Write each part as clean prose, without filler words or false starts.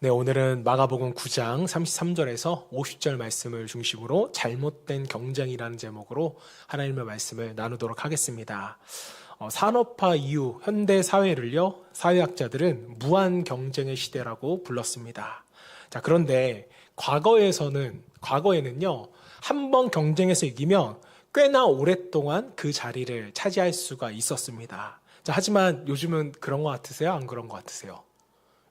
네, 오늘은 마가복음 9장 33절에서 50절 말씀을 중심으로 잘못된 경쟁이라는 제목으로 하나님의 말씀을 나누도록 하겠습니다. 산업화 이후 현대 사회를요, 사회학자들은 무한 경쟁의 시대라고 불렀습니다. 자, 그런데 과거에는요, 한 번 경쟁에서 이기면 꽤나 오랫동안 그 자리를 차지할 수가 있었습니다. 자, 하지만 요즘은 그런 것 같으세요? 안 그런 것 같으세요?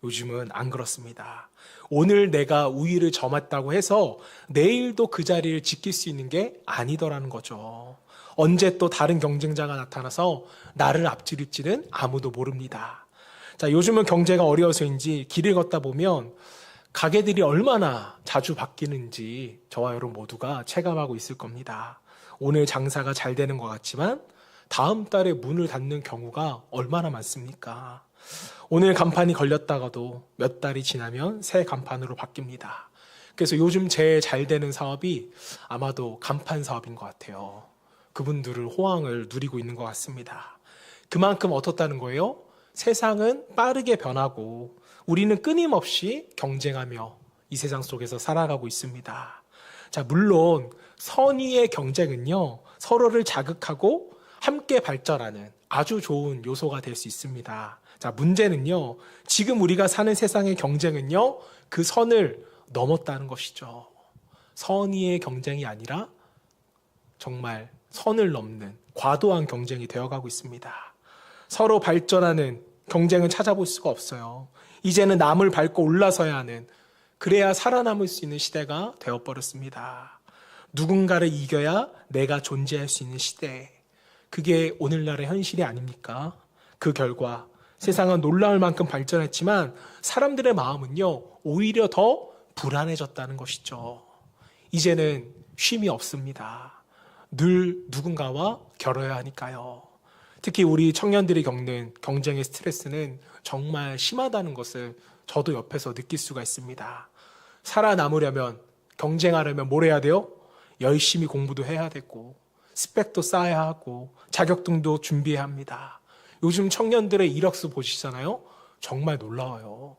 요즘은 안 그렇습니다. 오늘 내가 우위를 점했다고 해서 내일도 그 자리를 지킬 수 있는 게 아니더라는 거죠. 언제 또 다른 경쟁자가 나타나서 나를 앞지를지는 아무도 모릅니다. 자, 요즘은 경제가 어려워서인지 길을 걷다 보면 가게들이 얼마나 자주 바뀌는지 저와 여러분 모두가 체감하고 있을 겁니다. 오늘 장사가 잘 되는 것 같지만 다음 달에 문을 닫는 경우가 얼마나 많습니까? 오늘 간판이 걸렸다가도 몇 달이 지나면 새 간판으로 바뀝니다. 그래서 요즘 제일 잘 되는 사업이 아마도 간판 사업인 것 같아요. 그분들을 호황을 누리고 있는 것 같습니다. 그만큼 어떻다는 거예요? 세상은 빠르게 변하고 우리는 끊임없이 경쟁하며 이 세상 속에서 살아가고 있습니다. 자, 물론 선의의 경쟁은요, 서로를 자극하고 함께 발전하는 아주 좋은 요소가 될 수 있습니다. 자, 문제는요, 지금 우리가 사는 세상의 경쟁은요, 그 선을 넘었다는 것이죠. 선의의 경쟁이 아니라 정말 선을 넘는 과도한 경쟁이 되어가고 있습니다. 서로 발전하는 경쟁은 찾아볼 수가 없어요. 이제는 남을 밟고 올라서야 하는, 그래야 살아남을 수 있는 시대가 되어버렸습니다. 누군가를 이겨야 내가 존재할 수 있는 시대. 그게 오늘날의 현실이 아닙니까? 그 결과 세상은 놀라울 만큼 발전했지만 사람들의 마음은요, 오히려 더 불안해졌다는 것이죠. 이제는 쉼이 없습니다. 늘 누군가와 겨뤄야 하니까요. 특히 우리 청년들이 겪는 경쟁의 스트레스는 정말 심하다는 것을 저도 옆에서 느낄 수가 있습니다. 살아남으려면, 경쟁하려면 뭘 해야 돼요? 열심히 공부도 해야 되고 스펙도 쌓아야 하고 자격증도 준비해야 합니다. 요즘 청년들의 이력서 보시잖아요. 정말 놀라워요.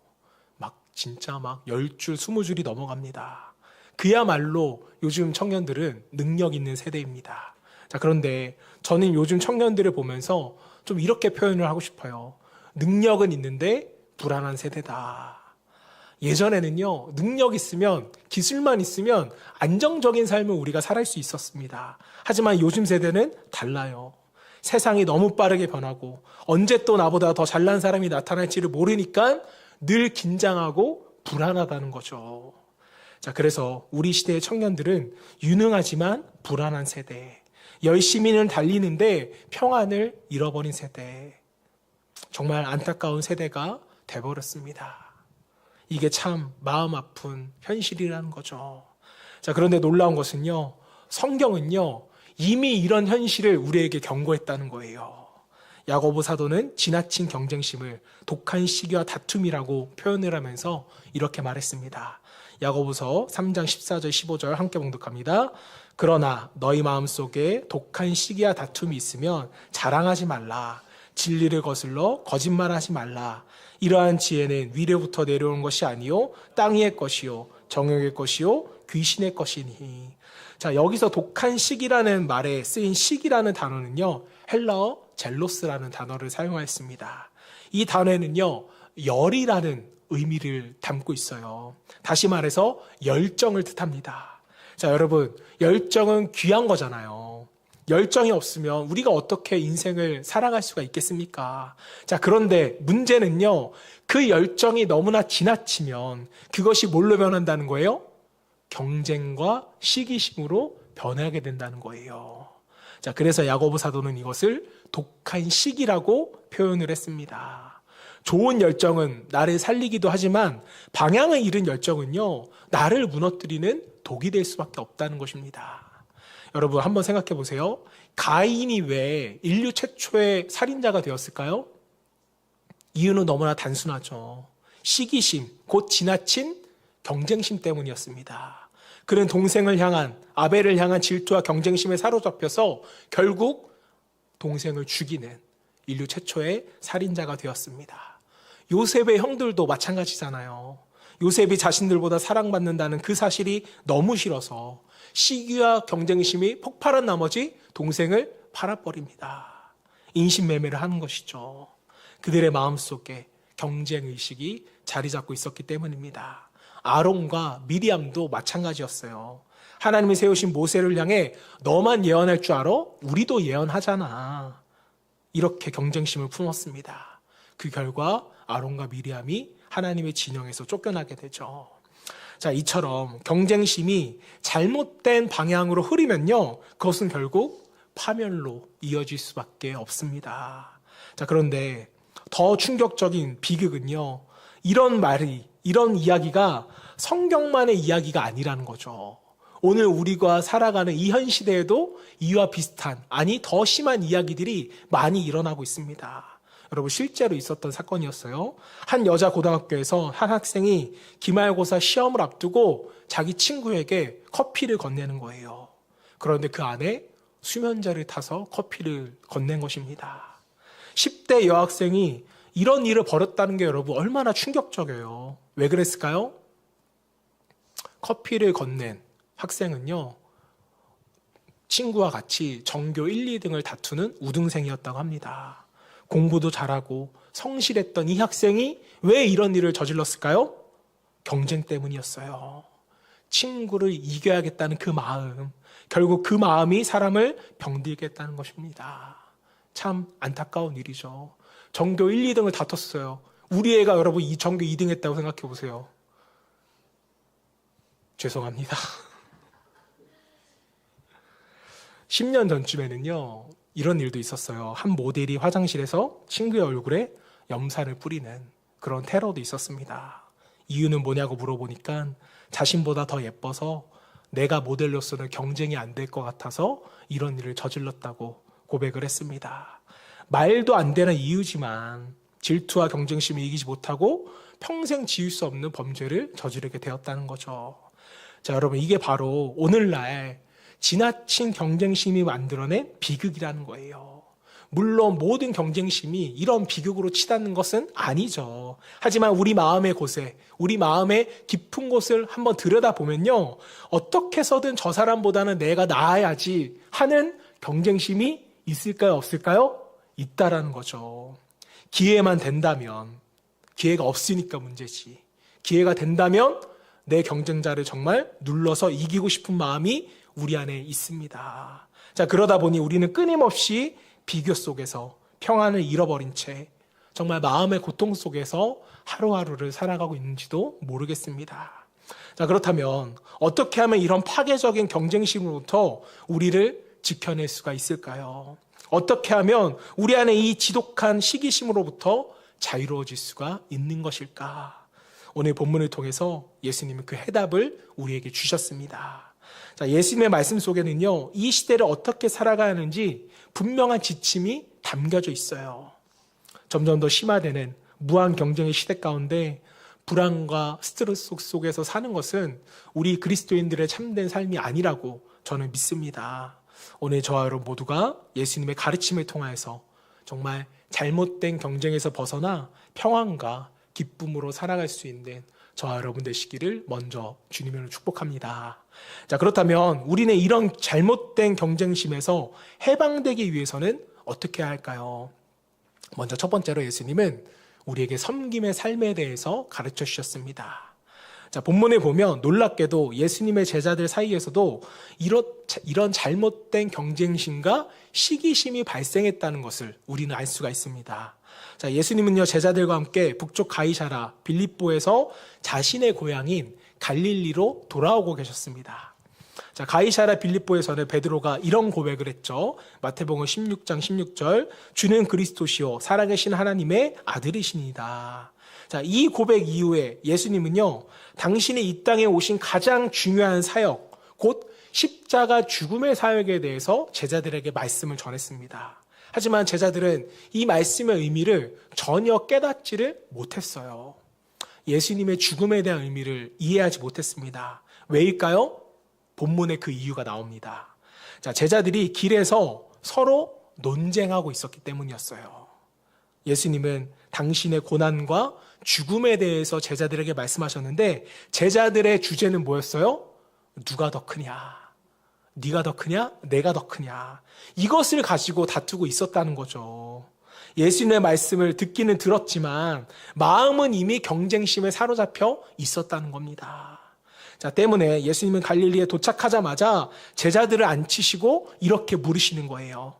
진짜 10줄, 20줄이 넘어갑니다. 그야말로 요즘 청년들은 능력 있는 세대입니다. 자, 그런데 저는 요즘 청년들을 보면서 좀 이렇게 표현을 하고 싶어요. 능력은 있는데 불안한 세대다. 예전에는요, 능력 있으면, 기술만 있으면 안정적인 삶을 우리가 살아갈 수 있었습니다. 하지만 요즘 세대는 달라요. 세상이 너무 빠르게 변하고 언제 또 나보다 더 잘난 사람이 나타날지를 모르니까 늘 긴장하고 불안하다는 거죠. 자, 그래서 우리 시대의 청년들은 유능하지만 불안한 세대, 열심히는 달리는데 평안을 잃어버린 세대, 정말 안타까운 세대가 돼버렸습니다. 이게 참 마음 아픈 현실이라는 거죠. 자, 그런데 놀라운 것은요, 성경은요, 이미 이런 현실을 우리에게 경고했다는 거예요. 야고보 사도는 지나친 경쟁심을 독한 시기와 다툼이라고 표현을 하면서 이렇게 말했습니다. 야고보서 3장 14절 15절 함께 봉독합니다. 그러나 너희 마음속에 독한 시기와 다툼이 있으면 자랑하지 말라. 진리를 거슬러 거짓말하지 말라. 이러한 지혜는 위로부터 내려오는 것이 아니요 땅 위의 것이요 정욕의 것이요 귀신의 것이니. 자, 여기서 독한 시기라는 말에 쓰인 시기라는 단어는요, 헬라어 젤로스라는 단어를 사용하였습니다. 이 단어에는요, 열이라는 의미를 담고 있어요. 다시 말해서 열정을 뜻합니다. 자, 여러분, 열정은 귀한 거잖아요. 열정이 없으면 우리가 어떻게 인생을 살아갈 수가 있겠습니까? 자, 그런데 문제는요, 그 열정이 너무나 지나치면 그것이 뭘로 변한다는 거예요? 경쟁과 시기심으로 변하게 된다는 거예요. 자, 그래서 야고보 사도는 이것을 독한 시기라고 표현을 했습니다. 좋은 열정은 나를 살리기도 하지만 방향을 잃은 열정은요, 나를 무너뜨리는 독이 될 수밖에 없다는 것입니다. 여러분, 한번 생각해 보세요. 가인이 왜 인류 최초의 살인자가 되었을까요? 이유는 너무나 단순하죠. 시기심, 곧 지나친 경쟁심 때문이었습니다. 그는 동생을 향한, 아벨을 향한 질투와 경쟁심에 사로잡혀서 결국 동생을 죽이는 인류 최초의 살인자가 되었습니다. 요셉의 형들도 마찬가지잖아요. 요셉이 자신들보다 사랑받는다는 그 사실이 너무 싫어서 시기와 경쟁심이 폭발한 나머지 동생을 팔아버립니다. 인신매매를 하는 것이죠. 그들의 마음속에 경쟁의식이 자리 잡고 있었기 때문입니다. 아론과 미리암도 마찬가지였어요. 하나님이 세우신 모세를 향해 너만 예언할 줄 알아? 우리도 예언하잖아. 이렇게 경쟁심을 품었습니다. 그 결과 아론과 미리암이 하나님의 진영에서 쫓겨나게 되죠. 자, 이처럼 경쟁심이 잘못된 방향으로 흐르면요, 그것은 결국 파멸로 이어질 수밖에 없습니다. 자, 그런데 더 충격적인 비극은요, 이런 이야기가 성경만의 이야기가 아니라는 거죠. 오늘 우리가 살아가는 이 현 시대에도 이와 비슷한, 아니 더 심한 이야기들이 많이 일어나고 있습니다. 여러분, 실제로 있었던 사건이었어요. 한 여자 고등학교에서 한 학생이 기말고사 시험을 앞두고 자기 친구에게 커피를 건네는 거예요. 그런데 그 안에 수면제를 타서 커피를 건넨 것입니다. 10대 여학생이 이런 일을 벌였다는 게 여러분 얼마나 충격적이에요. 왜 그랬을까요? 커피를 건넨 학생은요, 친구와 같이 전교 1, 2등을 다투는 우등생이었다고 합니다. 공부도 잘하고 성실했던 이 학생이 왜 이런 일을 저질렀을까요? 경쟁 때문이었어요. 친구를 이겨야겠다는 그 마음, 결국 그 마음이 사람을 병들게 했다는 것입니다. 참 안타까운 일이죠. 전교 1, 2등을 다퉜어요. 우리 애가 여러분 이 전교 2등 했다고 생각해 보세요. 죄송합니다. 10년 전쯤에는요, 이런 일도 있었어요. 한 모델이 화장실에서 친구의 얼굴에 염산을 뿌리는 그런 테러도 있었습니다. 이유는 뭐냐고 물어보니까 자신보다 더 예뻐서 내가 모델로서는 경쟁이 안 될 것 같아서 이런 일을 저질렀다고 고백을 했습니다. 말도 안 되는 이유지만 질투와 경쟁심을 이기지 못하고 평생 지울 수 없는 범죄를 저지르게 되었다는 거죠. 자, 여러분, 이게 바로 오늘날 지나친 경쟁심이 만들어낸 비극이라는 거예요. 물론 모든 경쟁심이 이런 비극으로 치닫는 것은 아니죠. 하지만 우리 마음의 곳에, 우리 마음의 깊은 곳을 한번 들여다보면요, 어떻게 해서든 저 사람보다는 내가 나아야지 하는 경쟁심이 있을까요, 없을까요? 있다라는 거죠. 기회만 된다면, 기회가 없으니까 문제지. 기회가 된다면 내 경쟁자를 정말 눌러서 이기고 싶은 마음이 우리 안에 있습니다. 자, 그러다 보니 우리는 끊임없이 비교 속에서 평안을 잃어버린 채 정말 마음의 고통 속에서 하루하루를 살아가고 있는지도 모르겠습니다. 자, 그렇다면 어떻게 하면 이런 파괴적인 경쟁심으로부터 우리를 지켜낼 수가 있을까요? 어떻게 하면 우리 안에 이 지독한 시기심으로부터 자유로워질 수가 있는 것일까? 오늘 본문을 통해서 예수님은 그 해답을 우리에게 주셨습니다. 자, 예수님의 말씀 속에는요, 이 시대를 어떻게 살아가야 하는지 분명한 지침이 담겨져 있어요. 점점 더 심화되는 무한 경쟁의 시대 가운데 불안과 스트레스 속에서 사는 것은 우리 그리스도인들의 참된 삶이 아니라고 저는 믿습니다. 오늘 저와 여러분 모두가 예수님의 가르침을 통하여서 정말 잘못된 경쟁에서 벗어나 평안과 기쁨으로 살아갈 수 있는 저와 여러분 되시기를 먼저 주님으로 축복합니다. 자, 그렇다면 우리는 이런 잘못된 경쟁심에서 해방되기 위해서는 어떻게 해야 할까요? 먼저 첫 번째로 예수님은 우리에게 섬김의 삶에 대해서 가르쳐 주셨습니다. 자, 본문에 보면 놀랍게도 예수님의 제자들 사이에서도 이런 잘못된 경쟁심과 시기심이 발생했다는 것을 우리는 알 수가 있습니다. 자, 예수님은요, 제자들과 함께 북쪽 가이사라 빌립보에서 자신의 고향인 갈릴리로 돌아오고 계셨습니다. 자, 가이사라 빌립보에서는 베드로가 이런 고백을 했죠. 마태복음 16장 16절, 주는 그리스도시요 살아계신 하나님의 아들이시니다. 자, 이 고백 이후에 예수님은요, 당신이 이 땅에 오신 가장 중요한 사역, 곧 십자가 죽음의 사역에 대해서 제자들에게 말씀을 전했습니다. 하지만 제자들은 이 말씀의 의미를 전혀 깨닫지를 못했어요. 예수님의 죽음에 대한 의미를 이해하지 못했습니다. 왜일까요? 본문에 그 이유가 나옵니다. 자, 제자들이 길에서 서로 논쟁하고 있었기 때문이었어요. 예수님은 당신의 고난과 죽음에 대해서 제자들에게 말씀하셨는데 제자들의 주제는 뭐였어요? 누가 더 크냐? 네가 더 크냐? 내가 더 크냐? 이것을 가지고 다투고 있었다는 거죠. 예수님의 말씀을 듣기는 들었지만 마음은 이미 경쟁심에 사로잡혀 있었다는 겁니다. 자, 때문에 예수님은 갈릴리에 도착하자마자 제자들을 앉히시고 이렇게 물으시는 거예요.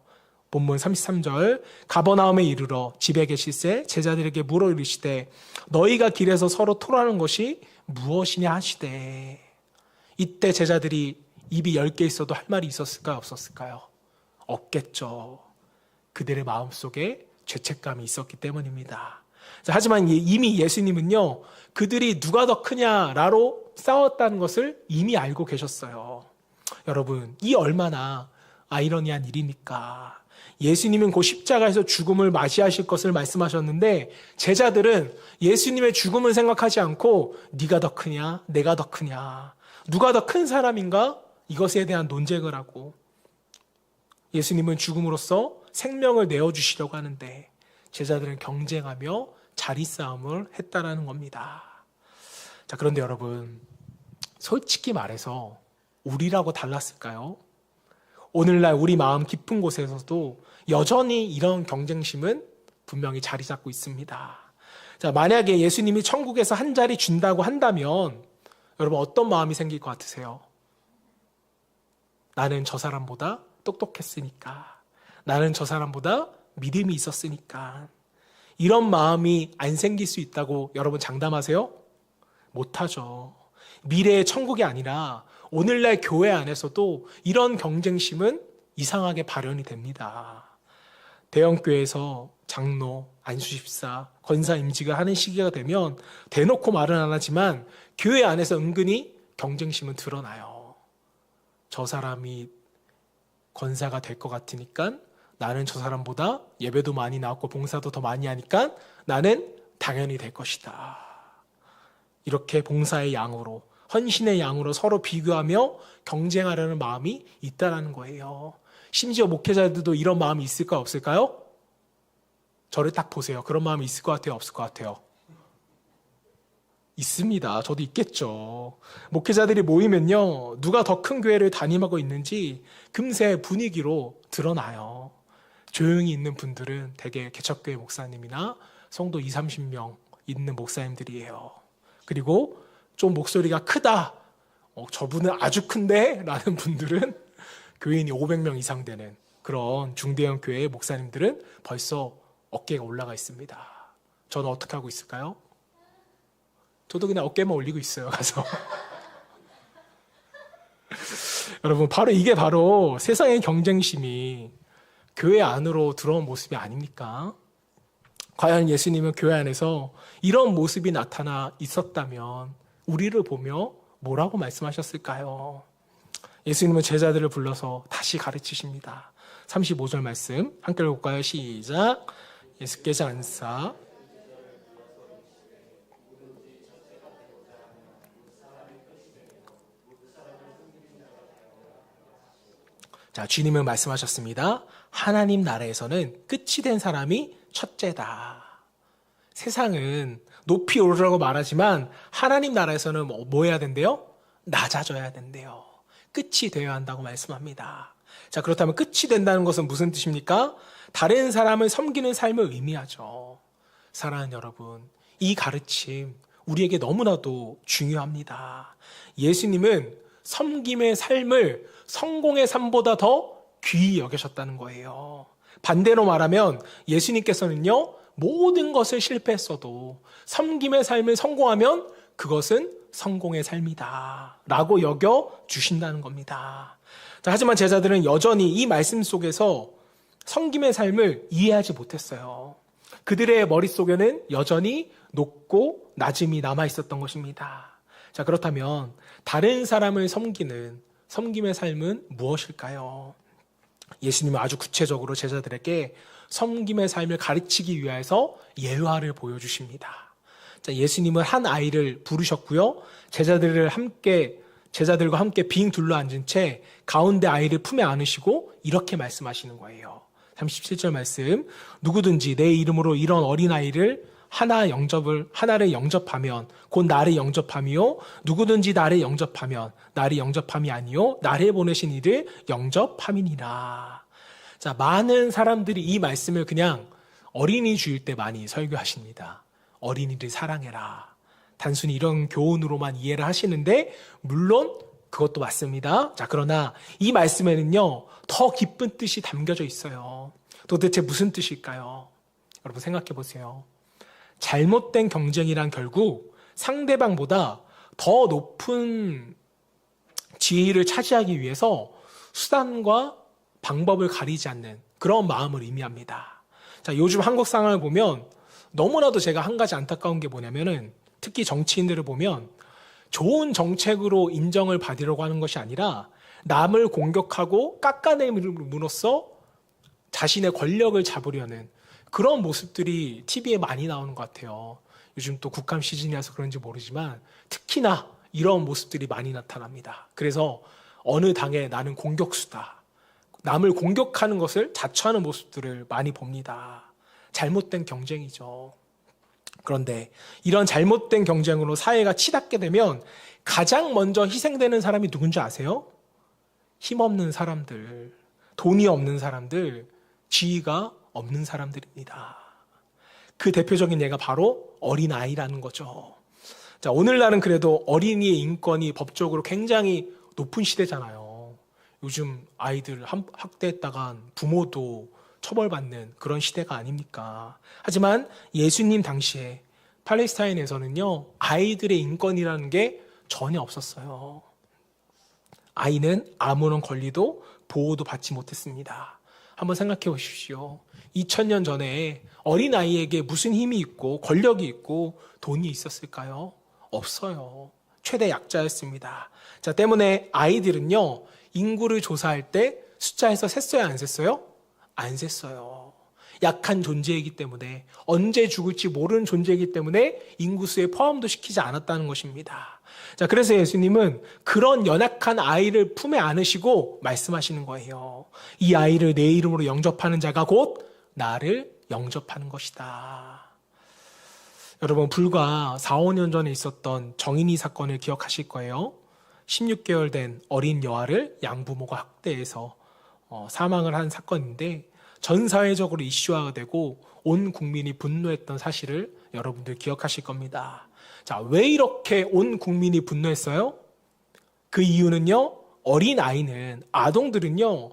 본문 33절, 가버나움에 이르러 집에 계실새 제자들에게 물어 이르시되 너희가 길에서 서로 토라는 것이 무엇이냐 하시되. 이때 제자들이 입이 10개 있어도 할 말이 있었을까요? 없었을까요? 없겠죠. 그들의 마음속에 죄책감이 있었기 때문입니다. 자, 하지만 이미 예수님은요, 그들이 누가 더 크냐라로 싸웠다는 것을 이미 알고 계셨어요. 여러분, 이 얼마나 아이러니한 일입니까? 예수님은 곧 십자가에서 죽음을 맞이하실 것을 말씀하셨는데 제자들은 예수님의 죽음을 생각하지 않고 네가 더 크냐? 내가 더 크냐? 누가 더 큰 사람인가? 이것에 대한 논쟁을 하고 예수님은 죽음으로써 생명을 내어주시려고 하는데 제자들은 경쟁하며 자리싸움을 했다라는 겁니다. 자, 그런데 여러분, 솔직히 말해서 우리라고 달랐을까요? 오늘날 우리 마음 깊은 곳에서도 여전히 이런 경쟁심은 분명히 자리 잡고 있습니다. 자, 만약에 예수님이 천국에서 한 자리 준다고 한다면 여러분 어떤 마음이 생길 것 같으세요? 나는 저 사람보다 똑똑했으니까, 나는 저 사람보다 믿음이 있었으니까. 이런 마음이 안 생길 수 있다고 여러분 장담하세요? 못하죠. 미래의 천국이 아니라 오늘날 교회 안에서도 이런 경쟁심은 이상하게 발현이 됩니다. 대형교회에서 장로, 안수집사, 권사 임직을 하는 시기가 되면 대놓고 말은 안 하지만 교회 안에서 은근히 경쟁심은 드러나요. 저 사람이 권사가 될 것 같으니까 나는 저 사람보다 예배도 많이 나왔고 봉사도 더 많이 하니까 나는 당연히 될 것이다. 이렇게 봉사의 양으로, 헌신의 양으로 서로 비교하며 경쟁하려는 마음이 있다라는 거예요. 심지어 목회자들도 이런 마음이 있을까요? 없을까요? 저를 딱 보세요. 그런 마음이 있을 것 같아요? 없을 것 같아요? 있습니다. 저도 있겠죠. 목회자들이 모이면요, 누가 더 큰 교회를 담임하고 있는지 금세 분위기로 드러나요. 조용히 있는 분들은 대개 개척교회 목사님이나 성도 20-30명 있는 목사님들이에요. 그리고 좀 목소리가 크다, 저분은 아주 큰데? 라는 분들은 교인이 500명 이상 되는 그런 중대형 교회의 목사님들은 벌써 어깨가 올라가 있습니다. 저는 어떻게 하고 있을까요? 저도 그냥 어깨만 올리고 있어요, 가서. 여러분, 이게 바로 세상의 경쟁심이 교회 안으로 들어온 모습이 아닙니까? 과연 예수님은 교회 안에서 이런 모습이 나타나 있었다면 우리를 보며 뭐라고 말씀하셨을까요? 예수님은 제자들을 불러서 다시 가르치십니다. 35절 말씀 함께 읽어볼까요? 시작. 예수께서 안사 자, 주님은 말씀하셨습니다. 하나님 나라에서는 끝이 된 사람이 첫째다. 세상은 높이 오르라고 말하지만 하나님 나라에서는 뭐 해야 된대요? 낮아져야 된대요. 끝이 되어야 한다고 말씀합니다. 자, 그렇다면 끝이 된다는 것은 무슨 뜻입니까? 다른 사람을 섬기는 삶을 의미하죠. 사랑하는 여러분, 이 가르침 우리에게 너무나도 중요합니다. 예수님은 섬김의 삶을 성공의 삶보다 더 귀히 여기셨다는 거예요. 반대로 말하면 예수님께서는요, 모든 것을 실패했어도 섬김의 삶을 성공하면 그것은 성공의 삶이다 라고 여겨 주신다는 겁니다. 자, 하지만 제자들은 여전히 이 말씀 속에서 섬김의 삶을 이해하지 못했어요. 그들의 머릿속에는 여전히 높고 낮음이 남아 있었던 것입니다. 자, 그렇다면 다른 사람을 섬기는 섬김의 삶은 무엇일까요? 예수님은 아주 구체적으로 제자들에게 섬김의 삶을 가르치기 위해서 예화를 보여주십니다. 자, 예수님은 한 아이를 부르셨고요. 제자들과 함께 빙 둘러 앉은 채 가운데 아이를 품에 안으시고 이렇게 말씀하시는 거예요. 37절 말씀. 누구든지 내 이름으로 이런 어린아이를 하나를 영접하면 곧 나를 영접함이요. 누구든지 나를 영접하면 나를 영접함이 아니요. 나를 보내신 이를 영접함이니라. 자, 많은 사람들이 이 말씀을 그냥 어린이 주일 때 많이 설교하십니다. 어린이를 사랑해라. 단순히 이런 교훈으로만 이해를 하시는데, 물론 그것도 맞습니다. 자, 그러나 이 말씀에는요, 더 깊은 뜻이 담겨져 있어요. 도대체 무슨 뜻일까요? 여러분 생각해 보세요. 잘못된 경쟁이란 결국 상대방보다 더 높은 지위를 차지하기 위해서 수단과 방법을 가리지 않는 그런 마음을 의미합니다. 자, 요즘 한국 상황을 보면 너무나도 제가 한 가지 안타까운 게 뭐냐면은, 특히 정치인들을 보면 좋은 정책으로 인정을 받으려고 하는 것이 아니라 남을 공격하고 깎아내림으로써 자신의 권력을 잡으려는 그런 모습들이 TV에 많이 나오는 것 같아요. 요즘 또 국감 시즌이라서 그런지 모르지만 특히나 이런 모습들이 많이 나타납니다. 그래서 어느 당에 나는 공격수다, 남을 공격하는 것을 자처하는 모습들을 많이 봅니다. 잘못된 경쟁이죠. 그런데 이런 잘못된 경쟁으로 사회가 치닫게 되면 가장 먼저 희생되는 사람이 누군지 아세요? 힘없는 사람들, 돈이 없는 사람들, 지위가 없는 사람들입니다. 그 대표적인 예가 바로 어린아이라는 거죠. 자, 오늘날은 그래도 어린이의 인권이 법적으로 굉장히 높은 시대잖아요. 요즘 아이들 학대했다간 부모도 처벌받는 그런 시대가 아닙니까? 하지만 예수님 당시에 팔레스타인에서는요, 아이들의 인권이라는 게 전혀 없었어요. 아이는 아무런 권리도 보호도 받지 못했습니다. 한번 생각해 보십시오. 2000년 전에 어린아이에게 무슨 힘이 있고 권력이 있고 돈이 있었을까요? 없어요. 최대 약자였습니다. 자, 때문에 아이들은요, 인구를 조사할 때 숫자에서 셌어요, 안 셌어요? 안 셌어요. 약한 존재이기 때문에, 언제 죽을지 모르는 존재이기 때문에 인구수에 포함도 시키지 않았다는 것입니다. 자, 그래서 예수님은 그런 연약한 아이를 품에 안으시고 말씀하시는 거예요. 이 아이를 내 이름으로 영접하는 자가 곧 나를 영접하는 것이다. 여러분, 불과 4, 5년 전에 있었던 정인이 사건을 기억하실 거예요. 16개월 된 어린 여아를 양부모가 학대해서 사망을 한 사건인데, 전 사회적으로 이슈화가 되고 온 국민이 분노했던 사실을 여러분들 기억하실 겁니다. 자, 왜 이렇게 온 국민이 분노했어요? 그 이유는요, 어린 아이는, 아동들은요,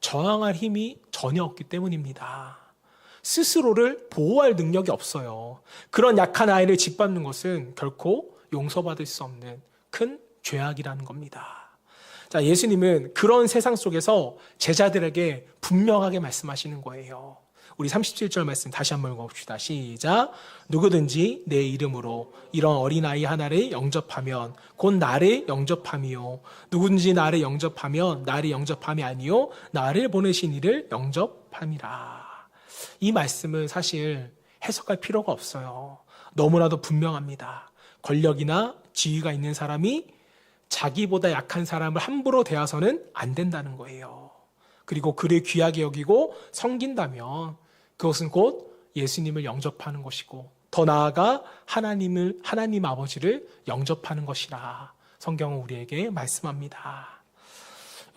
저항할 힘이 전혀 없기 때문입니다. 스스로를 보호할 능력이 없어요. 그런 약한 아이를 짓밟는 것은 결코 용서받을 수 없는 큰 죄악이라는 겁니다. 자, 예수님은 그런 세상 속에서 제자들에게 분명하게 말씀하시는 거예요. 우리 37절 말씀 다시 한번 읽어봅시다. 시작. 누구든지 내 이름으로 이런 어린아이 하나를 영접하면 곧 나를 영접함이요. 누구든지 나를 영접하면 나를 영접함이 아니요. 나를 보내신 이를 영접함이라. 이 말씀은 사실 해석할 필요가 없어요. 너무나도 분명합니다. 권력이나 지위가 있는 사람이 자기보다 약한 사람을 함부로 대해서는 안 된다는 거예요. 그리고 그를 귀하게 여기고 섬긴다면 그것은 곧 예수님을 영접하는 것이고, 더 나아가 하나님 아버지를 영접하는 것이라 성경은 우리에게 말씀합니다.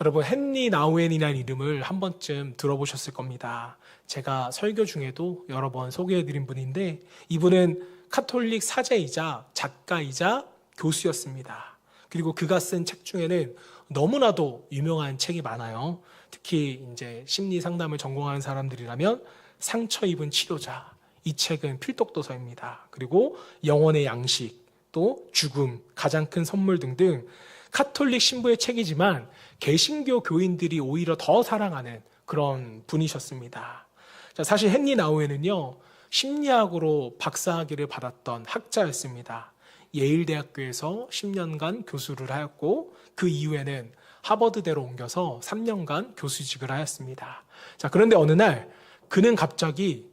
여러분, 헨리 나우엔이라는 이름을 한 번쯤 들어보셨을 겁니다. 제가 설교 중에도 여러 번 소개해드린 분인데, 이분은 카톨릭 사제이자 작가이자 교수였습니다. 그리고 그가 쓴 책 중에는 너무나도 유명한 책이 많아요. 특히 이제 심리 상담을 전공하는 사람들이라면 상처 입은 치료자, 이 책은 필독도서입니다. 그리고 영혼의 양식, 또 죽음, 가장 큰 선물 등등 카톨릭 신부의 책이지만 개신교 교인들이 오히려 더 사랑하는 그런 분이셨습니다. 자, 사실 헨리 나우엔은요, 심리학으로 박사학위를 받았던 학자였습니다. 예일대학교에서 10년간 교수를 하였고, 그 이후에는 하버드대로 옮겨서 3년간 교수직을 하였습니다. 자, 그런데 어느 날 그는 갑자기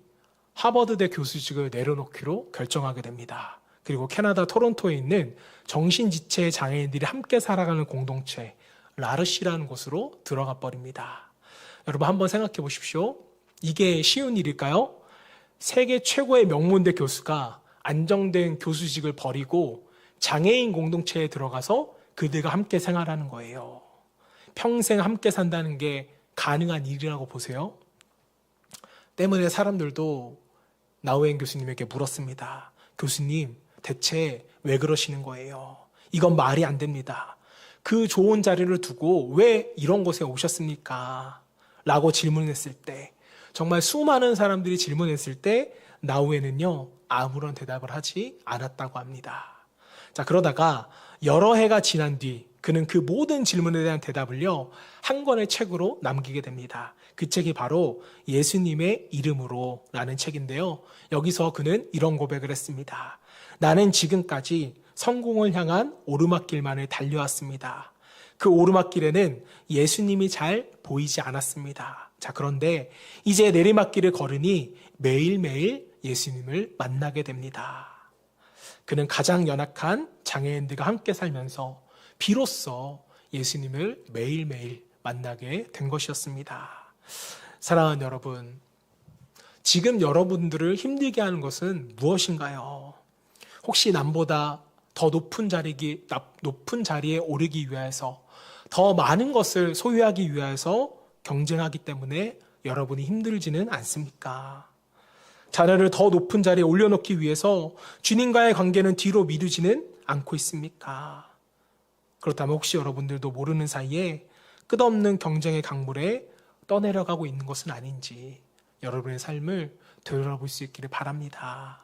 하버드대 교수직을 내려놓기로 결정하게 됩니다. 그리고 캐나다 토론토에 있는 정신지체 장애인들이 함께 살아가는 공동체 라르시라는 곳으로 들어가 버립니다. 여러분, 한번 생각해 보십시오. 이게 쉬운 일일까요? 세계 최고의 명문대 교수가 안정된 교수직을 버리고 장애인 공동체에 들어가서 그들과 함께 생활하는 거예요. 평생 함께 산다는 게 가능한 일이라고 보세요. 때문에 사람들도 나우엔 교수님에게 물었습니다. 교수님, 대체 왜 그러시는 거예요? 이건 말이 안 됩니다. 그 좋은 자리를 두고 왜 이런 곳에 오셨습니까? 라고 질문했을 때, 정말 수많은 사람들이 질문했을 때 나우엔은요, 아무런 대답을 하지 않았다고 합니다. 자, 그러다가 여러 해가 지난 뒤 그는 그 모든 질문에 대한 대답을요, 한 권의 책으로 남기게 됩니다. 그 책이 바로 예수님의 이름으로 라는 책인데요. 여기서 그는 이런 고백을 했습니다. 나는 지금까지 성공을 향한 오르막길만을 달려왔습니다. 그 오르막길에는 예수님이 잘 보이지 않았습니다. 자, 그런데 이제 내리막길을 걸으니 매일매일 예수님을 만나게 됩니다. 그는 가장 연약한 장애인들과 함께 살면서 비로소 예수님을 매일매일 만나게 된 것이었습니다. 사랑하는 여러분, 지금 여러분들을 힘들게 하는 것은 무엇인가요? 혹시 남보다 더 높은 자리에 오르기 위해서, 더 많은 것을 소유하기 위해서 경쟁하기 때문에 여러분이 힘들지는 않습니까? 자녀를 더 높은 자리에 올려놓기 위해서 주님과의 관계는 뒤로 미루지는 않고 있습니까? 그렇다면 혹시 여러분들도 모르는 사이에 끝없는 경쟁의 강물에 떠내려가고 있는 것은 아닌지 여러분의 삶을 되돌아볼 수 있기를 바랍니다.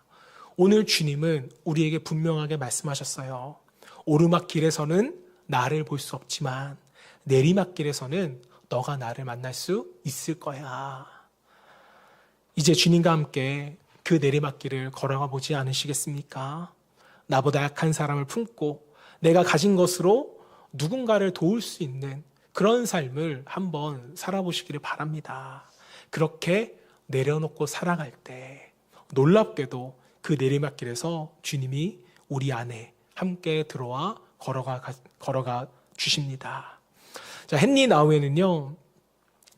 오늘 주님은 우리에게 분명하게 말씀하셨어요. 오르막길에서는 나를 볼 수 없지만 내리막길에서는 너가 나를 만날 수 있을 거야. 이제 주님과 함께 그 내리막길을 걸어가 보지 않으시겠습니까? 나보다 약한 사람을 품고 내가 가진 것으로 누군가를 도울 수 있는 그런 삶을 한번 살아보시기를 바랍니다. 그렇게 내려놓고 살아갈 때 놀랍게도 그 내리막길에서 주님이 우리 안에 함께 들어와 걸어가 주십니다. 자, 헨리 나우엔은요,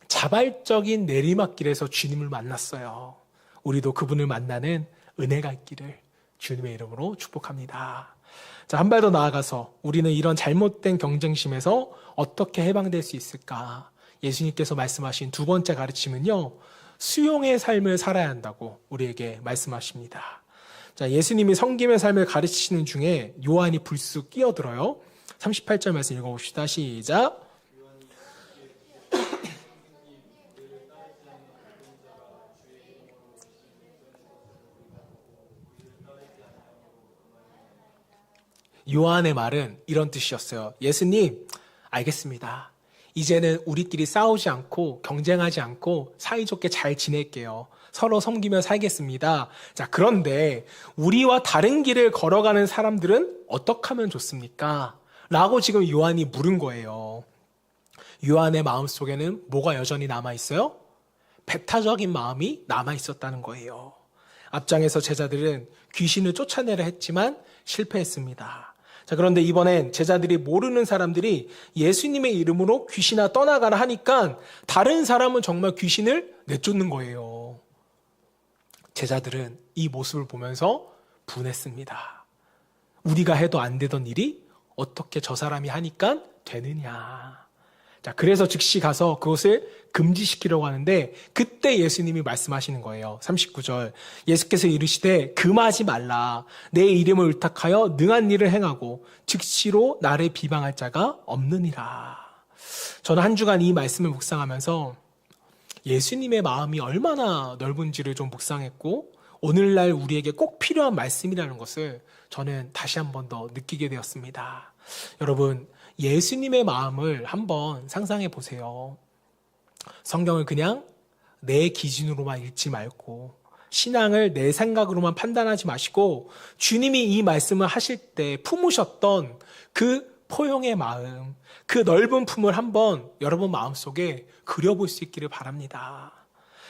자발적인 내리막길에서 주님을 만났어요. 우리도 그분을 만나는 은혜가 있기를 주님의 이름으로 축복합니다. 자, 한 발 더 나아가서 우리는 이런 잘못된 경쟁심에서 어떻게 해방될 수 있을까? 예수님께서 말씀하신 두 번째 가르침은요, 수용의 삶을 살아야 한다고 우리에게 말씀하십니다. 자, 예수님이 섬김의 삶을 가르치시는 중에 요한이 불쑥 끼어들어요. 38절 말씀 읽어봅시다. 시작. 요한의 말은 이런 뜻이었어요. 예수님, 알겠습니다. 이제는 우리끼리 싸우지 않고 경쟁하지 않고 사이좋게 잘 지낼게요. 서로 섬기며 살겠습니다. 자, 그런데 우리와 다른 길을 걸어가는 사람들은 어떻게 하면 좋습니까? 라고 지금 요한이 물은 거예요. 요한의 마음속에는 뭐가 여전히 남아있어요? 배타적인 마음이 남아있었다는 거예요. 앞장에서 제자들은 귀신을 쫓아내려 했지만 실패했습니다. 자, 그런데 이번엔 제자들이 모르는 사람들이 예수님의 이름으로 귀신아 떠나가라 하니까 다른 사람은 정말 귀신을 내쫓는 거예요. 제자들은 이 모습을 보면서 분했습니다. 우리가 해도 안 되던 일이 어떻게 저 사람이 하니까 되느냐. 자, 그래서 즉시 가서 그것을 금지시키려고 하는데 그때 예수님이 말씀하시는 거예요. 39절. 예수께서 이르시되 금하지 말라. 내 이름을 의탁하여 능한 일을 행하고 즉시로 나를 비방할 자가 없느니라. 저는 한 주간 이 말씀을 묵상하면서 예수님의 마음이 얼마나 넓은지를 좀 묵상했고 오늘날 우리에게 꼭 필요한 말씀이라는 것을 저는 다시 한 번 더 느끼게 되었습니다. 여러분, 예수님의 마음을 한번 상상해 보세요. 성경을 그냥 내 기준으로만 읽지 말고 신앙을 내 생각으로만 판단하지 마시고 주님이 이 말씀을 하실 때 품으셨던 그 포용의 마음, 그 넓은 품을 한번 여러분 마음속에 그려볼 수 있기를 바랍니다.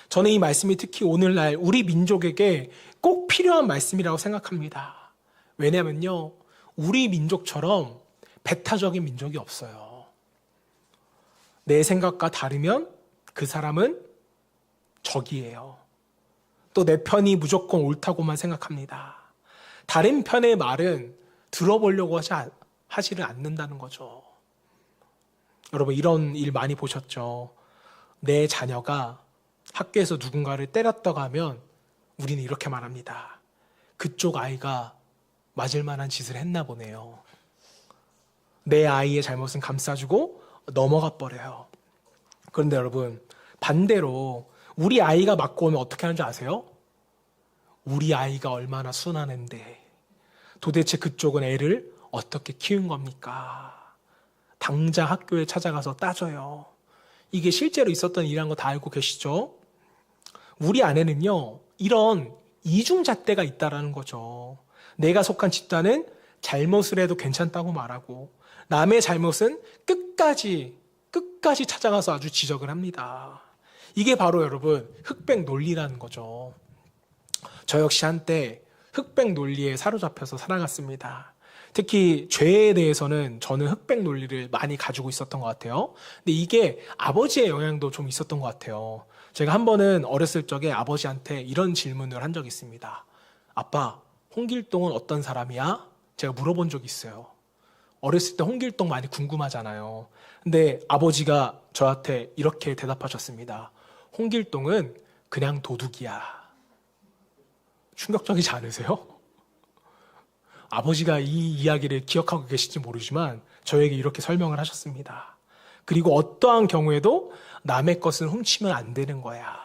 저는 이 말씀이 특히 오늘날 우리 민족에게 꼭 필요한 말씀이라고 생각합니다. 왜냐면요, 우리 민족처럼 배타적인 민족이 없어요. 내 생각과 다르면 그 사람은 적이에요. 또 내 편이 무조건 옳다고만 생각합니다. 다른 편의 말은 들어보려고 하지를 않는다는 거죠. 여러분, 이런 일 많이 보셨죠? 내 자녀가 학교에서 누군가를 때렸다고 하면 우리는 이렇게 말합니다. 그쪽 아이가 맞을 만한 짓을 했나 보네요. 내 아이의 잘못은 감싸주고 넘어가 버려요. 그런데 여러분, 반대로 우리 아이가 맞고 오면 어떻게 하는 줄 아세요? 우리 아이가 얼마나 순한 앤데 도대체 그쪽은 애를 어떻게 키운 겁니까? 당장 학교에 찾아가서 따져요. 이게 실제로 있었던 일이라는 거 다 알고 계시죠? 우리 안에는요, 이런 이중잣대가 있다라는 거죠. 내가 속한 집단은 잘못을 해도 괜찮다고 말하고 남의 잘못은 끝까지 찾아가서 아주 지적을 합니다. 이게 바로 여러분 흑백 논리라는 거죠. 저 역시 한때 흑백 논리에 사로잡혀서 살아갔습니다. 특히 죄에 대해서는 저는 흑백 논리를 많이 가지고 있었던 것 같아요. 근데 이게 아버지의 영향도 좀 있었던 것 같아요. 제가 한 번은 어렸을 적에 아버지한테 이런 질문을 한 적이 있습니다. 아빠, 홍길동은 어떤 사람이야? 제가 물어본 적이 있어요. 어렸을 때 홍길동 많이 궁금하잖아요. 근데 아버지가 저한테 이렇게 대답하셨습니다. 홍길동은 그냥 도둑이야. 충격적이지 않으세요? 아버지가 이 이야기를 기억하고 계실지 모르지만 저에게 이렇게 설명을 하셨습니다. 그리고 어떠한 경우에도 남의 것을 훔치면 안 되는 거야.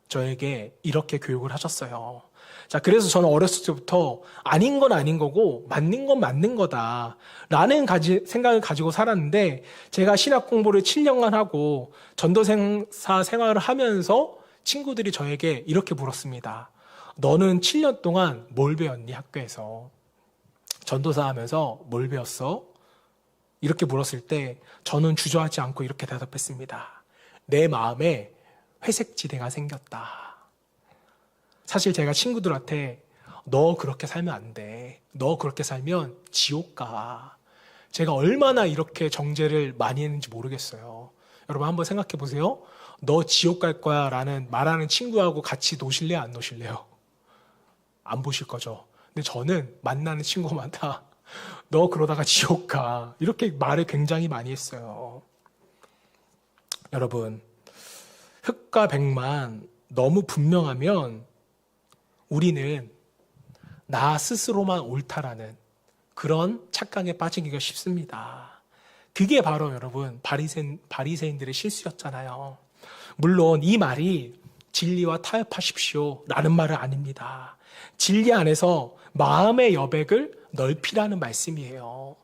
저에게 이렇게 교육을 하셨어요. 자, 그래서 저는 어렸을 때부터 아닌 건 아닌 거고 맞는 건 맞는 거다 라는 생각을 가지고 살았는데, 제가 신학 공부를 7년간 하고 전도사 생활을 하면서 친구들이 저에게 이렇게 물었습니다. 너는 7년 동안 뭘 배웠니? 학교에서 전도사 하면서 뭘 배웠어? 이렇게 물었을 때 저는 주저하지 않고 이렇게 대답했습니다. 내 마음에 회색 지대가 생겼다. 사실 제가 친구들한테 너 그렇게 살면 안 돼. 너 그렇게 살면 지옥 가. 제가 얼마나 이렇게 정죄를 많이 했는지 모르겠어요. 여러분 한번 생각해 보세요. 너 지옥 갈 거야 라는 말하는 친구하고 같이 노실래요? 안 노실래요? 안 보실 거죠. 근데 저는 만나는 친구마다 너 그러다가 지옥 가. 이렇게 말을 굉장히 많이 했어요. 여러분, 흑과 백만 너무 분명하면 우리는 나 스스로만 옳다라는 그런 착각에 빠지기가 쉽습니다. 그게 바로 여러분 바리새인들의 실수였잖아요. 물론 이 말이 진리와 타협하십시오 라는 말은 아닙니다. 진리 안에서 마음의 여백을 넓히라는 말씀이에요.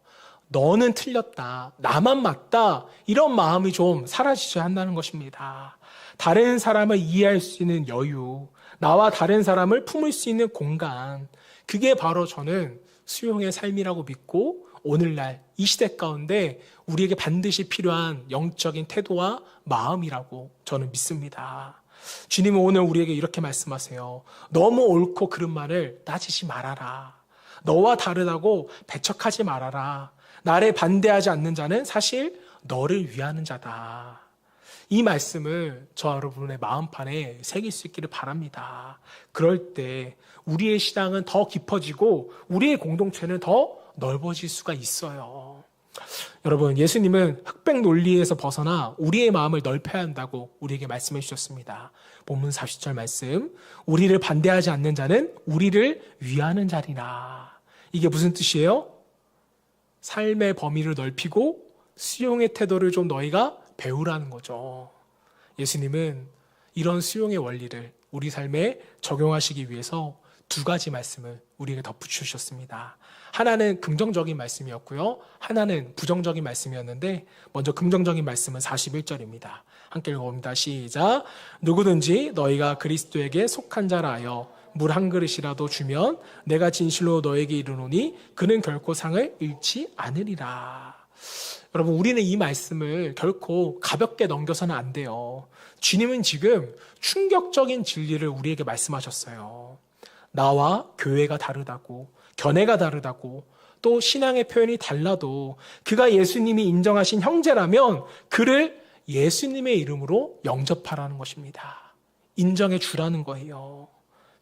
너는 틀렸다, 나만 맞다, 이런 마음이 좀 사라지셔야 한다는 것입니다. 다른 사람을 이해할 수 있는 여유, 나와 다른 사람을 품을 수 있는 공간, 그게 바로 저는 수용의 삶이라고 믿고 오늘날 이 시대 가운데 우리에게 반드시 필요한 영적인 태도와 마음이라고 저는 믿습니다. 주님은 오늘 우리에게 이렇게 말씀하세요. 너무 옳고 그른 말을 따지지 말아라. 너와 다르다고 배척하지 말아라. 나를 반대하지 않는 자는 사실 너를 위하는 자다. 이 말씀을 저 여러분의 마음판에 새길 수 있기를 바랍니다. 그럴 때 우리의 신앙은 더 깊어지고 우리의 공동체는 더 넓어질 수가 있어요. 여러분, 예수님은 흑백 논리에서 벗어나 우리의 마음을 넓혀야 한다고 우리에게 말씀해 주셨습니다. 본문 40절 말씀, 우리를 반대하지 않는 자는 우리를 위하는 자리라. 이게 무슨 뜻이에요? 삶의 범위를 넓히고 수용의 태도를 좀 너희가 배우라는 거죠. 예수님은 이런 수용의 원리를 우리 삶에 적용하시기 위해서 두 가지 말씀을 우리에게 덧붙이셨습니다. 하나는 긍정적인 말씀이었고요. 하나는 부정적인 말씀이었는데 먼저 긍정적인 말씀은 41절입니다. 함께 읽어봅니다. 시작. 누구든지 너희가 그리스도에게 속한 자라 하여 물 한 그릇이라도 주면 내가 진실로 너에게 이르노니 그는 결코 상을 잃지 않으리라. 여러분, 우리는 이 말씀을 결코 가볍게 넘겨서는 안 돼요. 주님은 지금 충격적인 진리를 우리에게 말씀하셨어요. 나와 교회가 다르다고, 견해가 다르다고, 또 신앙의 표현이 달라도 그가 예수님이 인정하신 형제라면 그를 예수님의 이름으로 영접하라는 것입니다. 인정해 주라는 거예요.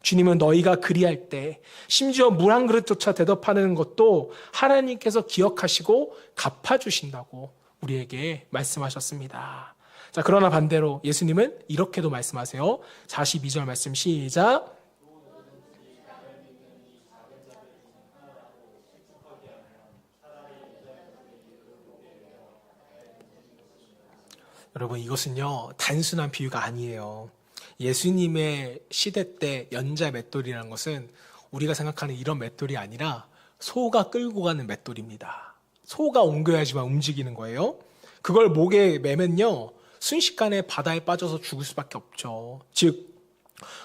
주님은 너희가 그리할 때 심지어 물 한 그릇조차 대접하는 것도 하나님께서 기억하시고 갚아주신다고 우리에게 말씀하셨습니다. 자, 그러나 반대로 예수님은 이렇게도 말씀하세요. 42절 말씀 시작. 여러분, 이것은요 단순한 비유가 아니에요. 예수님의 시대 때 연자 맷돌이라는 것은 우리가 생각하는 이런 맷돌이 아니라 소가 끌고 가는 맷돌입니다. 소가 옮겨야지만 움직이는 거예요. 그걸 목에 매면요 순식간에 바다에 빠져서 죽을 수밖에 없죠. 즉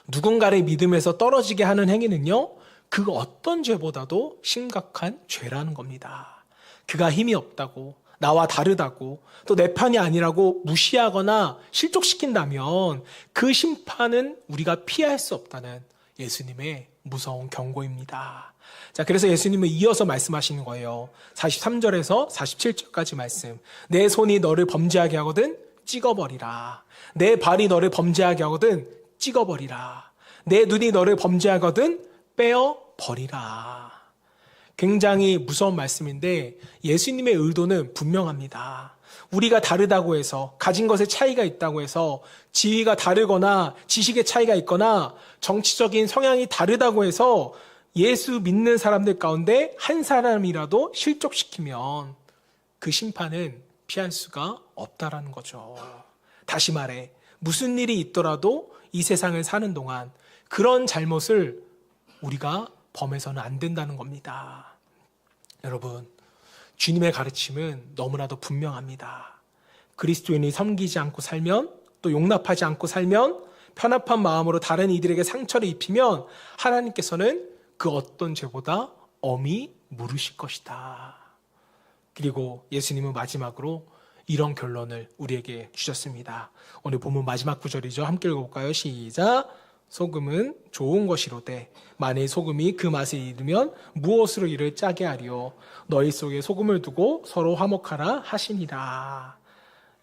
누군가를 믿음에서 떨어지게 하는 행위는요 그 어떤 죄보다도 심각한 죄라는 겁니다. 그가 힘이 없다고, 나와 다르다고, 또 내 편이 아니라고 무시하거나 실족시킨다면 그 심판은 우리가 피할 수 없다는 예수님의 무서운 경고입니다. 자, 그래서 예수님은 이어서 말씀하시는 거예요. 43절에서 47절까지 말씀. 내 손이 너를 범죄하게 하거든 찍어버리라. 내 발이 너를 범죄하게 하거든 찍어버리라. 내 눈이 너를 범죄하거든 빼어버리라. 굉장히 무서운 말씀인데 예수님의 의도는 분명합니다. 우리가 다르다고 해서, 가진 것에 차이가 있다고 해서, 지위가 다르거나 지식의 차이가 있거나 정치적인 성향이 다르다고 해서 예수 믿는 사람들 가운데 한 사람이라도 실족시키면 그 심판은 피할 수가 없다라는 거죠. 다시 말해 무슨 일이 있더라도 이 세상을 사는 동안 그런 잘못을 우리가 범해서는 안 된다는 겁니다. 여러분, 주님의 가르침은 너무나도 분명합니다. 그리스도인이 섬기지 않고 살면, 또 용납하지 않고 살면, 편합한 마음으로 다른 이들에게 상처를 입히면 하나님께서는 그 어떤 죄보다 엄히 물으실 것이다. 그리고 예수님은 마지막으로 이런 결론을 우리에게 주셨습니다. 오늘 본문 마지막 구절이죠. 함께 읽어볼까요? 시작. 소금은 좋은 것이로되 만일 소금이 그 맛을 잃으면 무엇으로 이를 짜게 하리요. 너희 속에 소금을 두고 서로 화목하라 하시니라.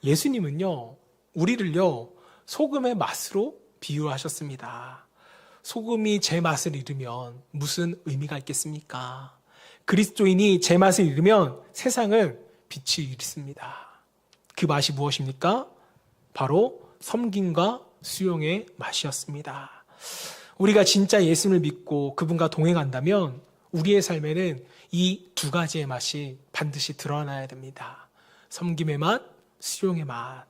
예수님은요 우리를요 소금의 맛으로 비유하셨습니다. 소금이 제 맛을 잃으면 무슨 의미가 있겠습니까? 그리스도인이 제 맛을 잃으면 세상은 빛이 잃습니다. 그 맛이 무엇입니까? 바로 섬김과 수용의 맛이었습니다. 우리가 진짜 예수를 믿고 그분과 동행한다면 우리의 삶에는 이 두 가지의 맛이 반드시 드러나야 됩니다. 섬김의 맛, 수용의 맛.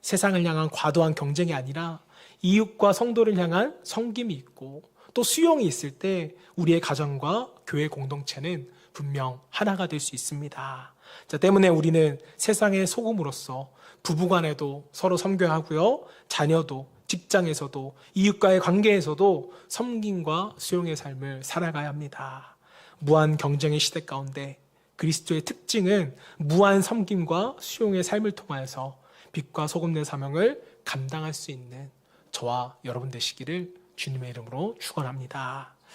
세상을 향한 과도한 경쟁이 아니라 이웃과 성도를 향한 섬김이 있고 또 수용이 있을 때 우리의 가정과 교회 공동체는 분명 하나가 될 수 있습니다. 자, 때문에 우리는 세상의 소금으로서 부부간에도 서로 섬겨야 하고요. 자녀도, 직장에서도, 이웃과의 관계에서도 섬김과 수용의 삶을 살아가야 합니다. 무한 경쟁의 시대 가운데 그리스도의 특징은 무한 섬김과 수용의 삶을 통하여서 빛과 소금의 사명을 감당할 수 있는 저와 여러분 되시기를 주님의 이름으로 축원합니다.